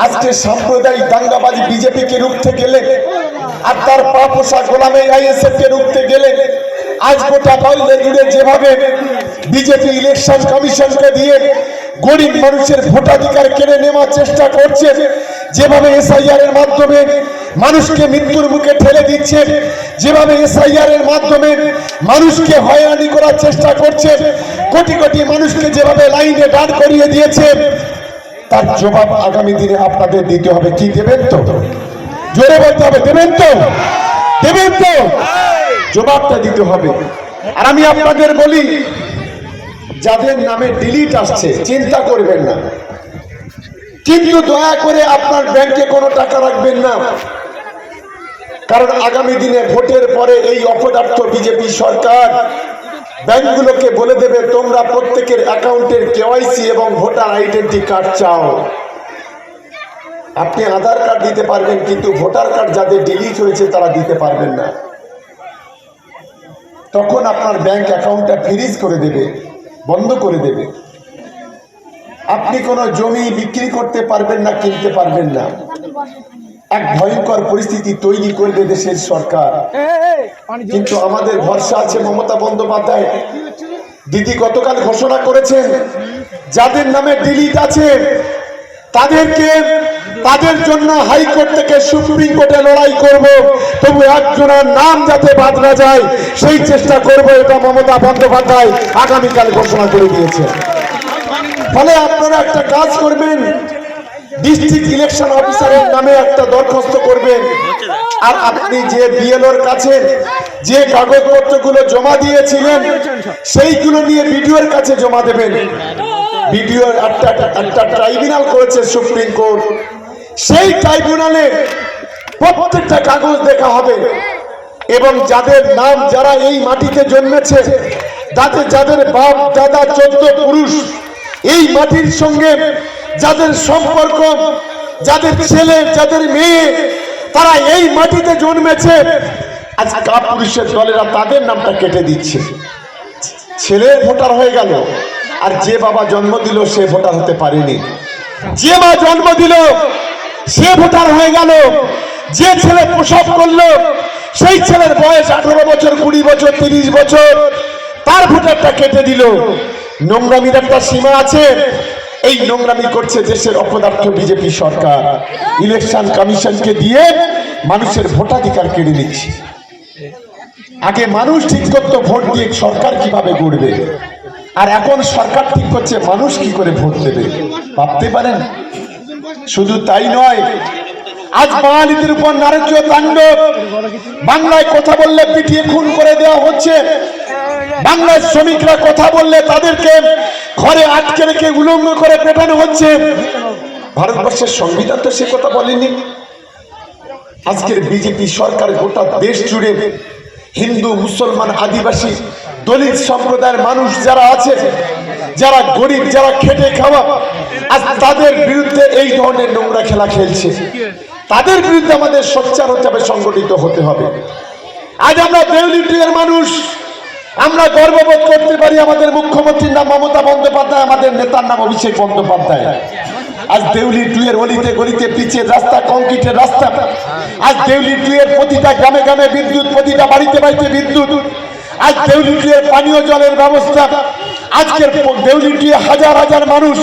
আজকে সাম্প্রদায়িক দাঙ্গাবাজি বিজেপিকে রুখতে গেলে আর তার পা পোষা গোলামে আইএসএফ কে রুখতে গেলে আজ গোটা বাংলা জুড়ে যেভাবে বিজেপি ইলেকশন কমিশনকে দিয়ে গরিব মানুষের ভোটাধিকার কেড়ে নেওয়ার চেষ্টা করছে, যেভাবে এসআইআর এর মাধ্যমে মানুষকে মৃত্যুর মুখে ঠেলে দিচ্ছে, যেভাবে এসআইআর এর মাধ্যমে মানুষকে হয়রানি করার চেষ্টা করছে, কোটি কোটি মানুষকে যেভাবে লাইনে দাঁড় করিয়ে দিয়েছে, তার জবাব আগামী দিনে আপনাদের দিতে হবে। কি দেবেন? তো জোরে বলতে হবে, দেবেন তো? দেবেন তো? জবাবটা দিতে হবে। আর আমি আপনাদের বলি, যাদের নামে ডিলিট আসছে চিন্তা করবেন না, কিন্তু দয়া করে আপনার ব্যাংকে কোনো টাকা রাখবেন না, কারণ আগামী দিনে ভোটের পরে এই অপদার্থ বিজেপি সরকার ব্যাংকগুলোকে বলে দেবে তোমরা প্রত্যেকের অ্যাকাউন্টের কেওয়াইসি এবং ভোটার আইডেন্টি কার্ড চাও। আপনি আধার কার্ড দিতে পারবেন, কিন্তু ভোটার কার্ড যাদের ডিলিট হয়েছে তারা দিতে পারবেন না। তখন আপনার ব্যাংক অ্যাকাউন্টটা ফ্রিজ করে দেবে, বন্ধ করে দেবে। আপনি কোনো জমি বিক্রি করতে পারবেন না, কিনতে পারবেন না। এক ভয়ঙ্কর পরিস্থিতি তৈরি করবে দেশের সরকার। কিন্তু আমাদের ভরসা আছে মমতা বন্দ্যোপাধ্যায়। দিদি গতকাল ঘোষণা করেছেন যাদের নামে ডিলিট আছে তাদের জন্য হাইকোর্ট থেকে সুপ্রিম কোর্টে লড়াই করব, তবু একজনের নাম যাতে বাদ না যায় সেই চেষ্টা করব, এটা মমতা বন্দ্যোপাধ্যায় আগামীকাল ঘোষণা করে দিয়েছে। ফলে আপনারা একটা কাজ করবেন, ডিস্ট্রিক্ট ইলেকশন অফিসারের নামে একটা দরখাস্ত করবেন, আর আপনি যে বিএলওর কাছে যে কাগজপত্রগুলো জমা দিয়েছিলেন সেইগুলো নিয়ে বিডিওর কাছে জমা দেবেন। বিডিও একটা ট্রাইব্যুনাল করেছে সুপ্রিম কোর্ট, সেই ট্রাইব্যুনালে প্রত্যেকটা কাগজ দেখা হবে এবং যাদের নাম, যারা এই মাটিতে জন্মেছে, যাদের বাপ দাদা 14 পুরুষ এই মাটির সঙ্গে যাদের সম্পর্ক, যাদের ছেলে, যাদের মেয়ে, তারা এই মাটিতে জন্মেছে, আজ কাপুরুষের দলেরা তাদের নামটা কেটে দিচ্ছে। ছেলে ভোটার হয়ে গেল, আর যে বাবা জন্ম দিল সে ভোটার হতে পারেনি। যে মা জন্ম দিল সে ভোটার হয়ে গেল, যে ছেলে প্রসব করলো সেই ছেলের বয়স 18 বছর, 20 বছর, 30 বছর, তার ভোটারটা কেটে দিল। নোংরামির একটা সীমা আছে। এই নোংরামি করছে দেশের অপদার্থ বিজেপি সরকার। ইলেকশন কমিশনকে দিয়ে মানুষের ভোটাধিকার কেড়ে নিচ্ছে। আগে মানুষ ঠিক করতো ভোট দিয়ে সরকার কিভাবে গড়বে, আর এখন সরকার ঠিক করছে মানুষ কি করে ভোট দেবে। ভাবতে পারেন? শুধু তাই নয়, আজ বাঙালিদের উপর নারকীয় তাণ্ডব। বাংলায় কথা বললে পিটিয়ে খুন করে দেওয়া হচ্ছে। বাংলার শ্রমিকরা কথা বললে তাদেরকে ঘরে আটকে রেখে উলঙ্গ করে পেটানো হচ্ছে। ভারতবর্ষের সংবিধান তো সে কথা বলেনি। আজকের বিজেপি সরকার গোটা দেশ জুড়ে হিন্দু, মুসলমান, আদিবাসী, দলিত সম্প্রদায়ের মানুষ যারা আছে, যারা গরিব, যারা খেটে খাওয়া, আজ তাদের বিরুদ্ধে এই ধরনের নোংরা খেলা খেলছে। তাদের বিরুদ্ধে আমাদের সোচ্চার হতে হবে, সংগঠিত হতে হবে। আজ আমরা দেউলিটির মানুষ, আমরা গর্ববোধ করতে পারি আমাদের মুখ্যমন্ত্রীর নাম মমতা বন্দ্যোপাধ্যায়, আমাদের নেতার নাম অভিষেক বন্দ্যোপাধ্যায়। আজ দেউলি 2 এর অলিতে গলিতে পিচের রাস্তা, কংক্রিটের রাস্তা। আজ দেউলি 2 এর প্রতিটা গ্রামে গ্রামে বিদ্যুৎ, প্রতিটা বাড়িতে বাড়িতে বিদ্যুৎ। আজ দেউলি 2 এর পানীয় জলের ব্যবস্থা। আজকের দেউলি 2 এ হাজার হাজার মানুষ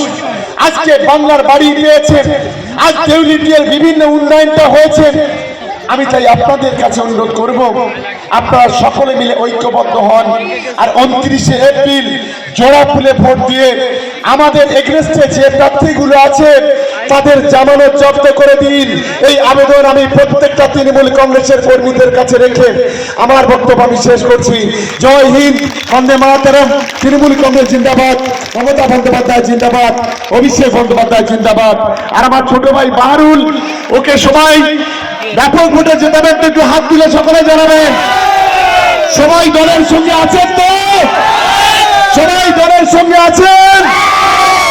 আজকে বাংলার বাড়ি পেয়েছে। আজ দেউলি 2 এর বিভিন্ন উন্নয়নটা হয়েছে। আমি চাই আপনাদের কাছে অনুরোধ করব, আপনারা সকলে মিলে ঐক্যবদ্ধ হন, আর 29শে এপ্রিল জোড়া ফুলে ভোট দিয়ে আমাদের এগেনস্টে যে প্রার্থীগুলো আছে তাদের জামানত জব্দ করে দিন। এই আবেদন আমি প্রত্যেকটা তৃণমূল কংগ্রেসের কর্মীদের কাছে রেখে আমার বক্তব্য আমি শেষ করছি। জয় হিন্দ, বন্দে মাতরম। তৃণমূল কংগ্রেস জিন্দাবাদ, মমতা বন্দ্যোপাধ্যায় জিন্দাবাদ, অভিষেক বন্দ্যোপাধ্যায় জিন্দাবাদ। আর আমার ছোট ভাই বাহারুল, ওকে সবাই ব্যাপক ভোটে জেতাবেন। একটু হাত দিলে সকলে জানাবেন। সবাই দলের সঙ্গে আছেন তো? সবাই দলের সঙ্গে আছেন?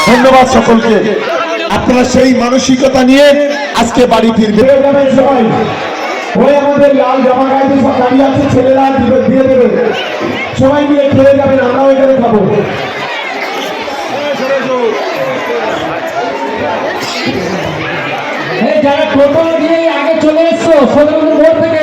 ধন্যবাদ সকলকে। আপনারা সেই মানসিকতা নিয়ে আজকে বাড়ি ফিরবেন। সবাই ওই আমাদের লাল জামা গায়ে সব দাঁড়িয়ে আছে, ছেলেরা দিয়ে দেবে। সবাই মিলে খেলে যাবেন, আমরাও এখানে খাবো। এই যারা টোটো দিয়ে আগে চলে এসছো সদরপুর মোড় থেকে